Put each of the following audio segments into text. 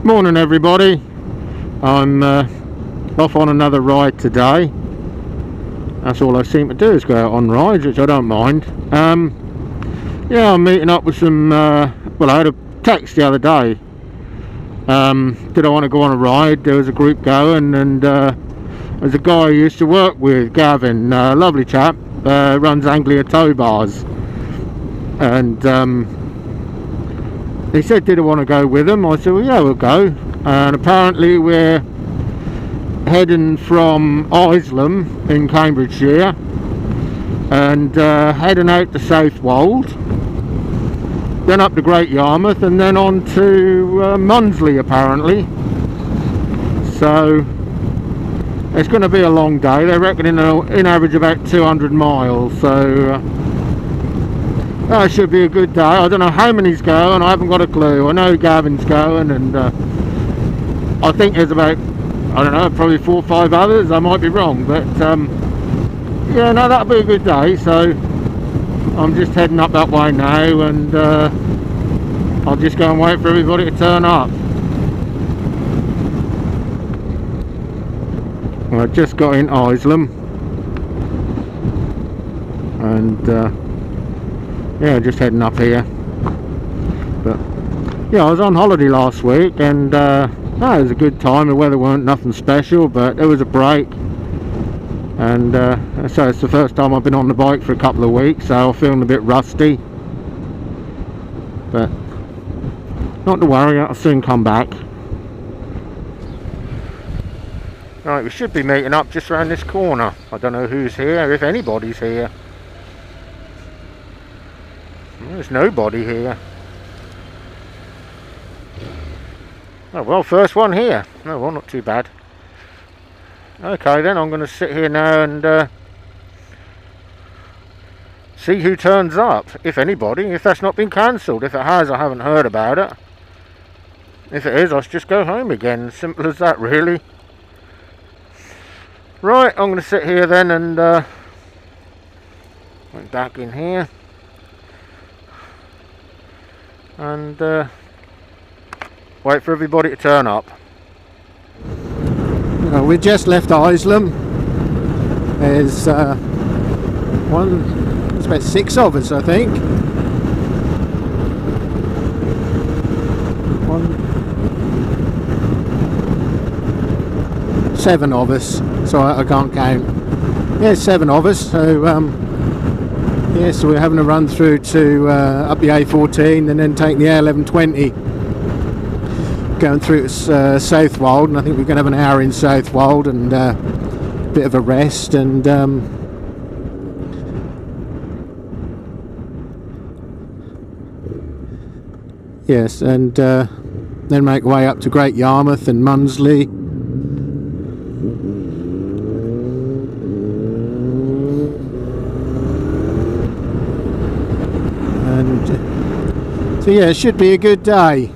Morning everybody. I'm off on another ride today. That's all I seem to do is go out on rides, which I don't mind. Yeah, I'm meeting up with some well, I had a text the other day. Did I want to go on a ride? There was a group going, and there's a guy I used to work with, Gavin, lovely chap, runs Anglia tow bars, and he said, did I want to go with him? I said, well, yeah, we'll go. And apparently we're heading from Exzel in Cambridgeshire and heading out to Southwold, then up to Great Yarmouth, and then on to Munsley apparently. So it's going to be a long day. They reckon in average about 200 miles, so that should be a good day. I don't know how many's going, I haven't got a clue. I know Gavin's going, and I think there's about, I don't know, probably 4 or 5 others. I might be wrong, but yeah, no, that'll be a good day. So I'm just heading up that way now, and I'll just go and wait for everybody to turn up. Well, I just got in Exzel, and yeah, just heading up here. But yeah, I was on holiday last week, and it was a good time. The weather weren't nothing special, but there was a break, and so it's the first time I've been on the bike for a couple of weeks, so I'm feeling a bit rusty, but not to worry, I'll soon come back. Right, we should be meeting up just around this corner. I don't know who's here, if anybody's here. There's nobody here. Oh well, first one here. Oh well, not too bad. Okay then, I'm going to sit here now and see who turns up, if anybody, if that's not been cancelled. If it has, I haven't heard about it. If it is, I'll just go home again. Simple as that, really. Right, I'm going to sit here then and went back in here. And wait for everybody to turn up. We just left Exzel. There's there's about 6 of us, I think. 7 of us, so I can't count. Yeah, 7 of us. So yeah, so we're having a run through to up the A14 and then taking the A1120, going through to Southwold, and I think we're going to have an hour in Southwold and a bit of a rest, and yes, and then make our way up to Great Yarmouth and Munsley. So yeah, it should be a good day.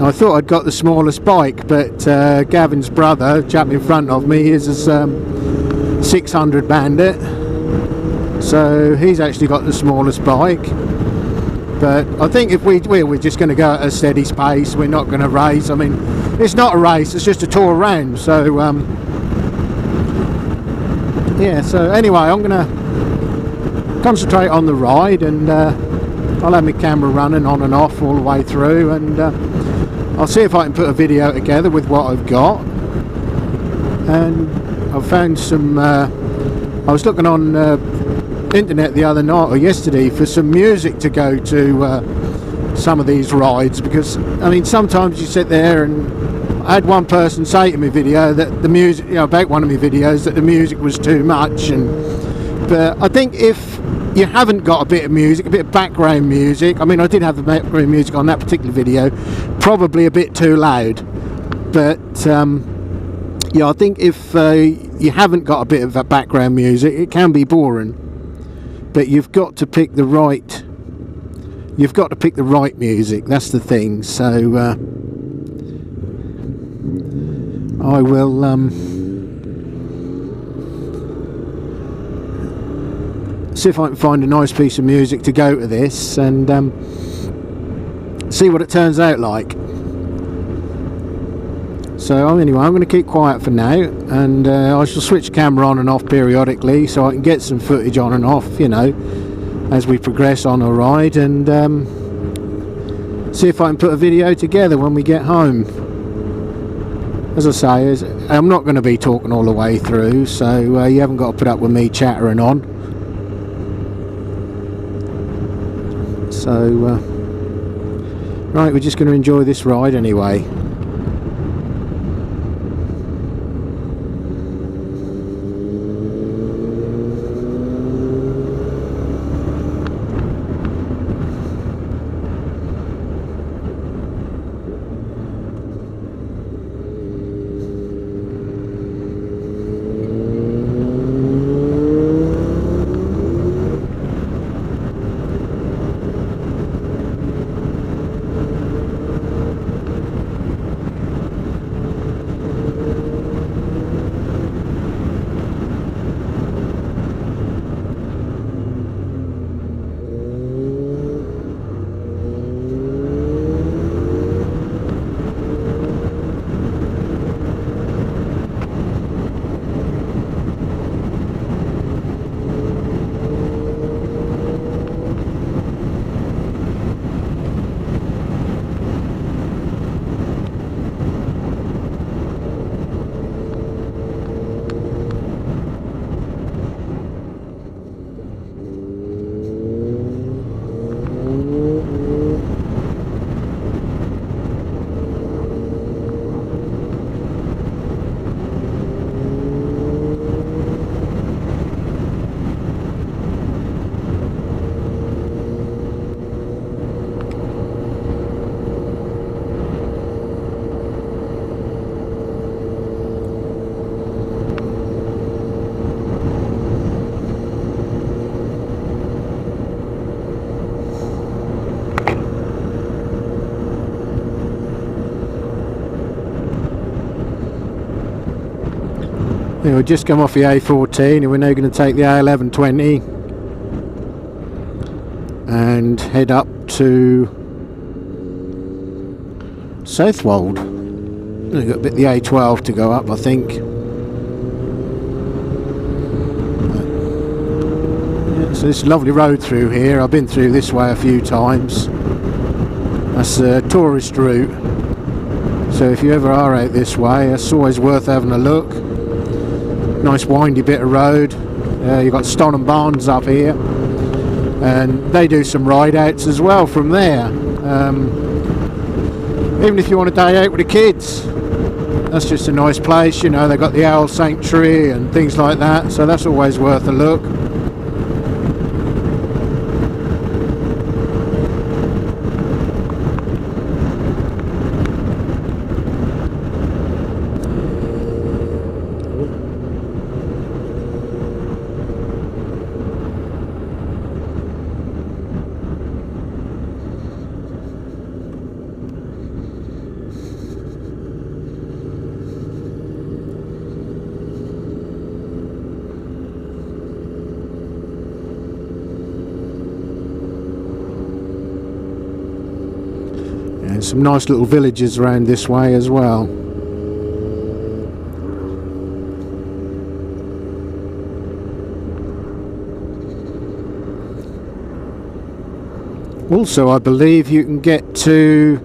I thought I'd got the smallest bike, but Gavin's brother, the chap in front of me, is a 600 Bandit, so he's actually got the smallest bike. But I think if we're just going to go at a steady pace, we're not going to race. I mean, it's not a race, it's just a tour around. So yeah, so anyway, I'm going to concentrate on the ride, and I'll have my camera running on and off all the way through, and I'll see if I can put a video together with what I've got. And I've found some I was looking on internet the other night or yesterday for some music to go to some of these rides, because I mean, sometimes you sit there, and I had one person say to me video that the music, about one of my videos, that the music was too much. But I think if you haven't got a bit of music, a bit of background music, I mean, I did have the background music on that particular video, probably a bit too loud, but yeah, I think if you haven't got a bit of that background music, it can be boring. But you've got to pick the right music, that's the thing. So I will see if I can find a nice piece of music to go to this and see what it turns out like. So anyway, I'm going to keep quiet for now, and I shall switch the camera on and off periodically so I can get some footage on and off, you know, as we progress on a ride, and see if I can put a video together when we get home. As I say, I'm not going to be talking all the way through, so you haven't got to put up with me chattering on. So right, we're just going to enjoy this ride anyway. We've just come off the A14 and we're now going to take the A1120 and head up to Southwold. We've got a bit of the A12 to go up, I think. Yeah, so this lovely road through here. I've been through this way a few times. That's a tourist route. So if you ever are out this way, it's always worth having a look. Nice windy bit of road. You've got Stonham Barns up here, and they do some ride outs as well from there. Even if you want a day out with the kids, that's just a nice place, you know. They've got the owl sanctuary and things like that, so that's always worth a look. And some nice little villages around this way as well. Also, I believe you can get to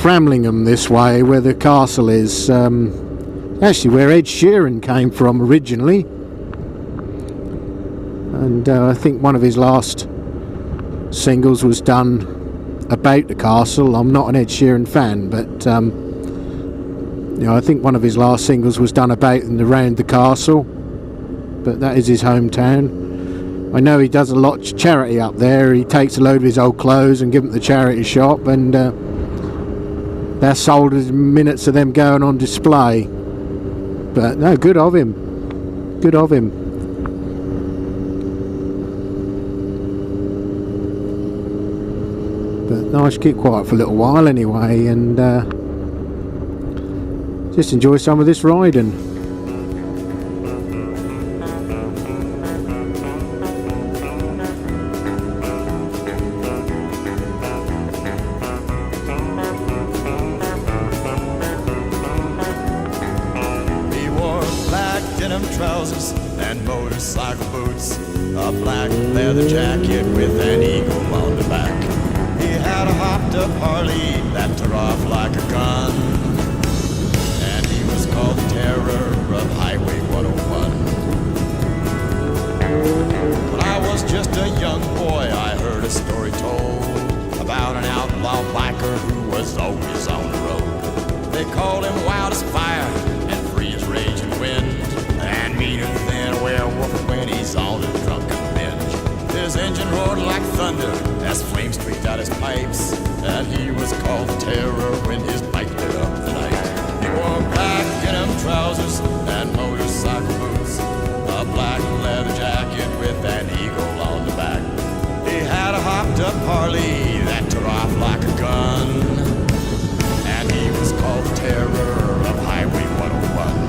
Framlingham this way, where the castle is. Actually, where Ed Sheeran came from originally. And I think one of his last singles was done about the castle. I'm not an Ed Sheeran fan, but you know, I think one of his last singles was done about and around the castle. But that is his hometown. I know he does a lot of charity up there. He takes a load of his old clothes and give them to the charity shop, and they're sold as minutes of them going on display. But no, good of him. Good of him. But no, I should keep quiet for a little while anyway, and just enjoy some of this riding. He wore black denim trousers and motorcycle boots, a black leather jacket with an eagle on the back. He had a hopped up Harley that tore off like a gun, and he was called the terror of Highway 101. When I was just a young boy, I heard a story told about an outlaw biker who was always on the road. They called him wild as fire and free as raging wind, and meaner than a werewolf when he's on a drunken binge. His engine roared like thunder as flames streaked out his pipes, and he was called the terror when his bike lit up the night. He wore black denim trousers and motorcycle boots, a black leather jacket with an eagle on the back. He had a hopped up Harley that tore off like a gun, and he was called the terror of Highway 101.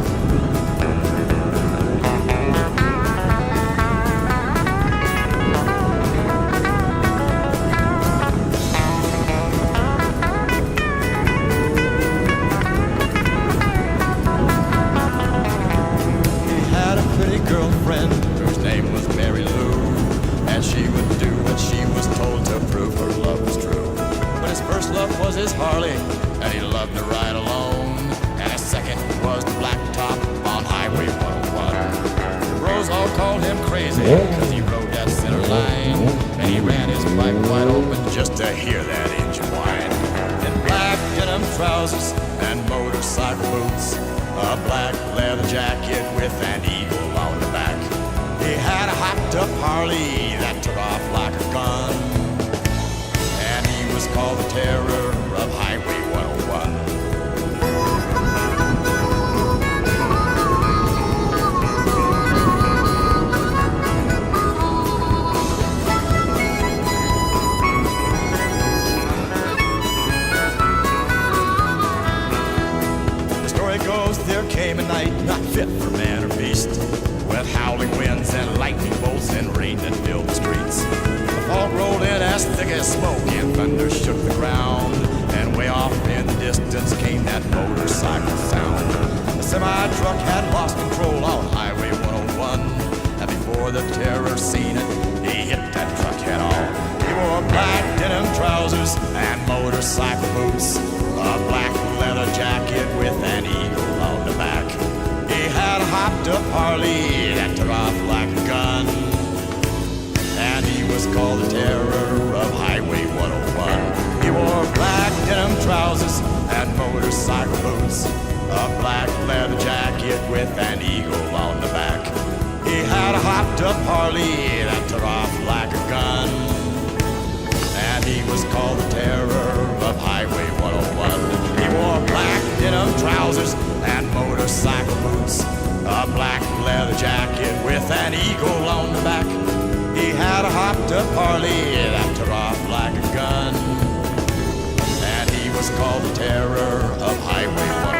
Girlfriend whose name was Mary Lou, and she would do what she was told to prove her love was true. But his first love was his Harley, and he loved to ride alone, and his second was the black top on Highway 101. The bros all called him crazy because he rode that center line, and he ran his pipe wide open just to hear that engine whine. In black denim trousers and motorcycle boots, a black leather jacket with an eagle on the back. He had a hopped up Harley that took off like a gun, and he was called the terror of Highway 101. There came a night not fit for man or beast, with howling winds and lightning bolts and rain that filled the streets. The fog rolled in as thick as smoke and thunder shook the ground, and way off in the distance came that motorcycle sound. The semi-truck had lost control on Highway 101, and before the terror seen it, he hit that truck head on. He wore black denim trousers and motorcycle boots, a black leather jacket with an eagle on the back. He had a hopped up Harley that took off like a gun, and he was called the terror of Highway 101. He wore black denim trousers and motorcycle boots, a black leather jacket with an eagle on the back. He had a hopped up Harley that took off like a gun, and he was called the terror of Highway 101. He wore black denim trousers and motorcycle boots, a black leather jacket with an eagle on the back. He had a hopped up Harley that tore off like a gun, and he was called the terror of Highway 101.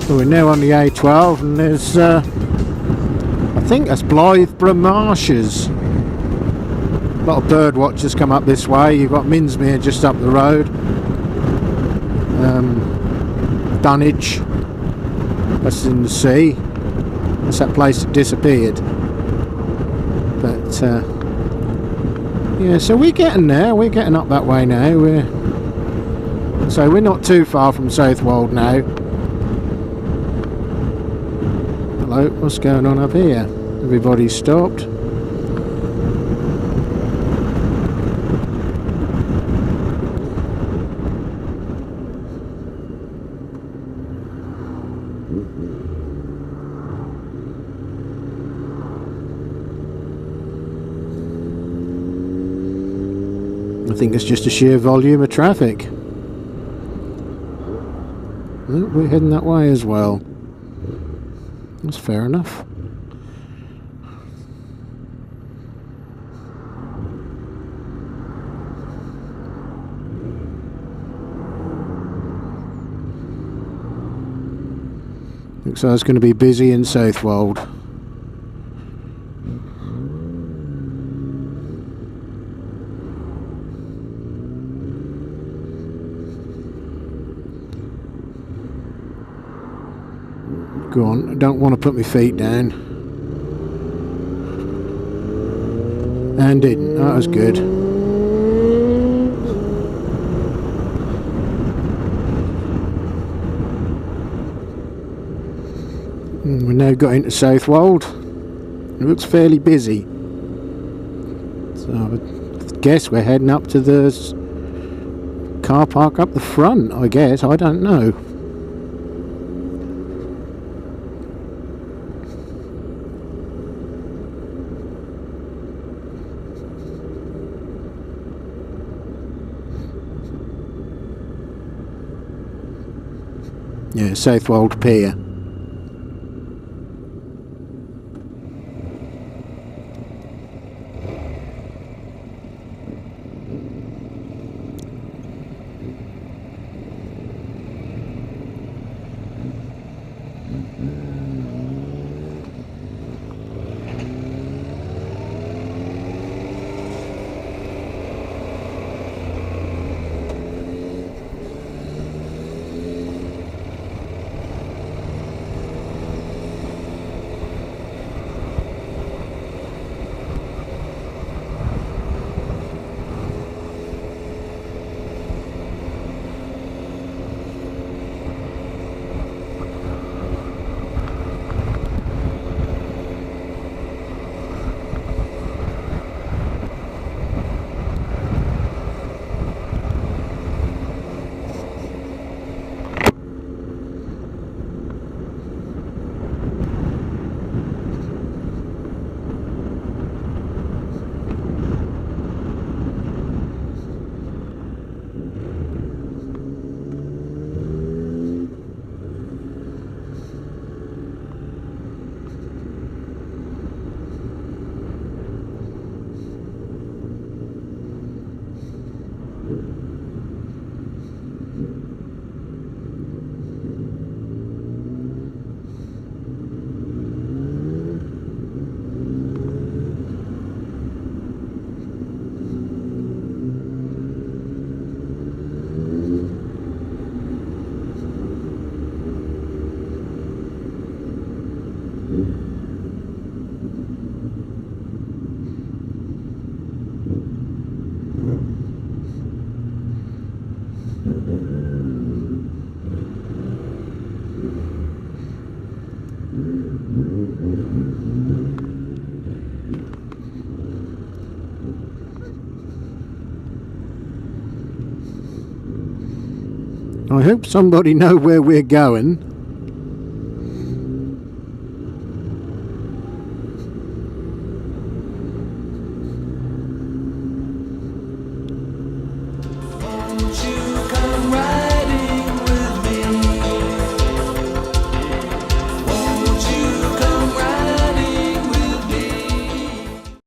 So we're now on the A12, and there's I think that's Blytheborough Marshes. A lot of bird watchers come up this way. You've got Minsmere just up the road. Dunwich, that's in the sea. That's that place that disappeared. But yeah, so we're getting there. We're getting up that way now. So we're not too far from Southwold now. Hello, what's going on up here? Everybody's stopped. I think it's just a sheer volume of traffic. Oh, we're heading that way as well. That's fair enough. Looks like it's going to be busy in Southwold. Go on, I don't want to put my feet down. And didn't. That was good. We've now got into Southwold. It looks fairly busy. So I guess we're heading up to the car park up the front, I guess. I don't know. Yeah, Southwold Pier. I hope somebody knows where we're going.